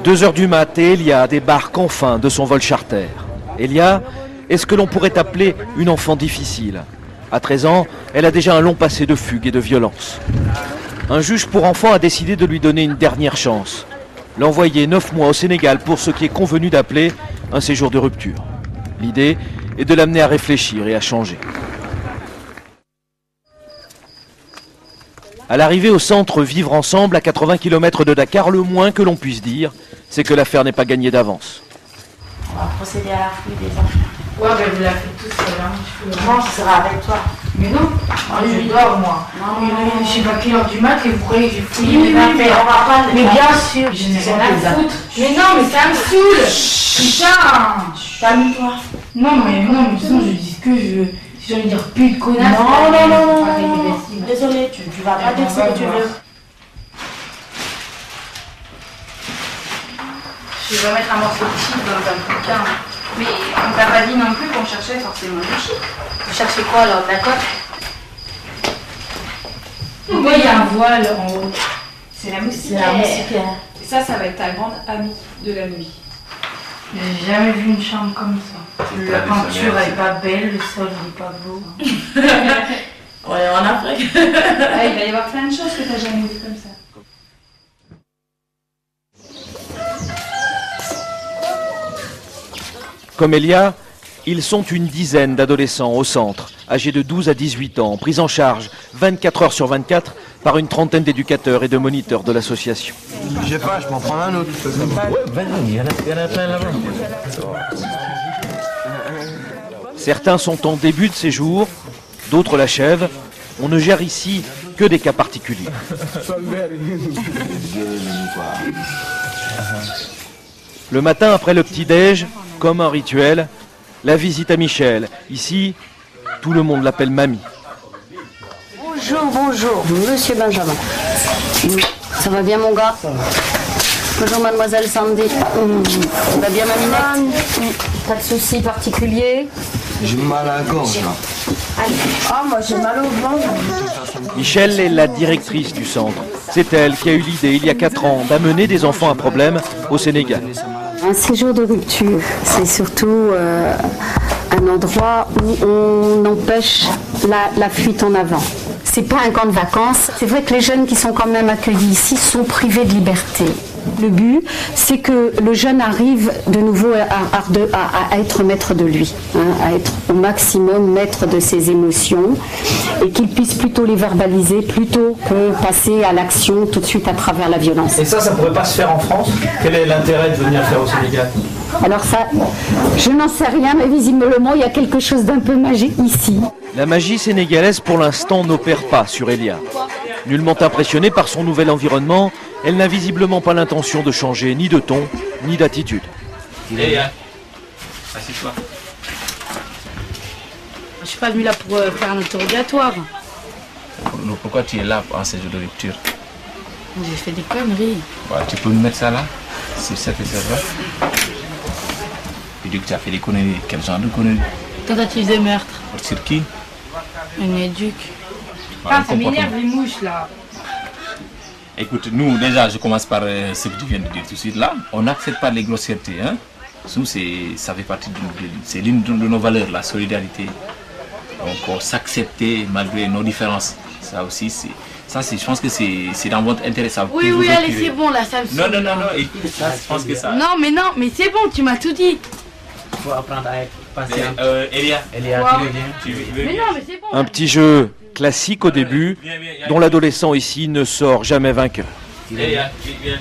2 heures du mat et Elia débarque enfin de son vol charter. Elia est ce que l'on pourrait appeler une enfant difficile. À 13 ans, elle a déjà un long passé de fugue et de violence. Un juge pour enfants a décidé de lui donner une dernière chance. L'envoyer 9 mois au Sénégal pour ce qui est convenu d'appeler un séjour de rupture. L'idée est de l'amener à réfléchir et à changer. À l'arrivée au centre Vivre Ensemble, à 80 km de Dakar, le moins que l'on puisse dire, c'est que l'affaire n'est pas gagnée d'avance. On va procéder à la fouille des enfants. Ouais, ben vous la faites tous, c'est là. Non, ce sera avec toi. Mais non, je dors moi. Non, Je sais pas quelle heure du mat et vous croyez que j'ai fouillé Oui, mes mais affaires. on va pas le Mais faire. bien sûr, je n'ai rien à foutre. Mais non, mais ça me saoule. Putain. Calme-toi. Non, mais sinon je dis ce que je veux. Si j'ai envie de dire pute, connasse. Non. Arrête, imbécile. Désolé, tu vas pas dire ce que tu veux. Je vais mettre un morceau de chic dans un bouquin. Mais on t'a pas dit non plus qu'on cherchait forcément du chic. Vous cherchez quoi là, d'accord? Pourquoi il y a un voile en haut? C'est la C'est moustiquaire. la moustiquaire. Et ça va être ta grande amie de la nuit. J'ai jamais vu une chambre comme ça. La peinture elle est pas belle, le sol il est pas beau. On est en Afrique. Ah, il va y avoir plein de choses que t'as jamais vues comme ça. Comme Elia, ils sont une dizaine d'adolescents au centre, âgés de 12 à 18 ans, pris en charge 24 heures sur 24 par une trentaine d'éducateurs et de moniteurs de l'association. J'ai pas, je m'en prends un autre. Il y en a plein là-bas. Certains sont en début de séjour, d'autres l'achèvent. On ne gère ici que des cas particuliers. Le matin après le petit-déj, comme un rituel, la visite à Michel. Ici, tout le monde l'appelle mamie. Bonjour, monsieur Benjamin. Ça va bien mon gars? Bonjour mademoiselle Sandy. Ça va bien ma minette? Pas de soucis particuliers? J'ai mal à la gorge là. Ah moi j'ai mal au ventre. Michel est la directrice du centre. C'est elle qui a eu l'idée, il y a 4 ans, d'amener des enfants à problème au Sénégal. Un séjour de rupture, c'est surtout un endroit où on empêche la fuite en avant. C'est pas un camp de vacances. C'est vrai que les jeunes qui sont quand même accueillis ici sont privés de liberté. Le but, c'est que le jeune arrive de nouveau à être maître de lui, hein, à être au maximum maître de ses émotions et qu'il puisse plutôt les verbaliser plutôt que passer à l'action tout de suite à travers la violence. Et ça pourrait pas se faire en France? Quel est l'intérêt de venir faire au Sénégal? Alors ça, je n'en sais rien, mais visiblement, il y a quelque chose d'un peu magique ici. La magie sénégalaise, pour l'instant, n'opère pas sur Elia. Nullement impressionnée par son nouvel environnement, elle n'a visiblement pas l'intention de changer ni de ton, ni d'attitude. Elia, assieds-toi. Je suis pas venue là pour faire un interrogatoire. Pourquoi tu es là en séjour de rupture? J'ai fait des conneries. Bah, tu peux me mettre ça là? C'est cette et celle-là. Tu dis que tu as fait des conneries. Quel genre de conneries? Tentative de meurtre. Sur qui? Une éduque. Bah, Ça m'énerve les mouches là. Écoute, nous déjà, je commence par ce que tu viens de dire tout de suite là. On n'accepte pas les grossièretés. Hein? Nous, ça fait partie c'est l'une de nos valeurs, la solidarité. Donc, s'accepter malgré nos différences. Ça aussi, je pense que c'est dans votre intérêt. Ça peut Oui, vous allez, inspirer. c'est bon là, ça me saoule. Non, écoute, ça, je pense que ça. Non, mais c'est bon, tu m'as tout dit. Il faut apprendre à être patient. Elia, Wow. tu veux Mais bien? non, mais c'est bon. Un petit jeu classique au début, dont l'adolescent ici ne sort jamais vainqueur. Elia, viens.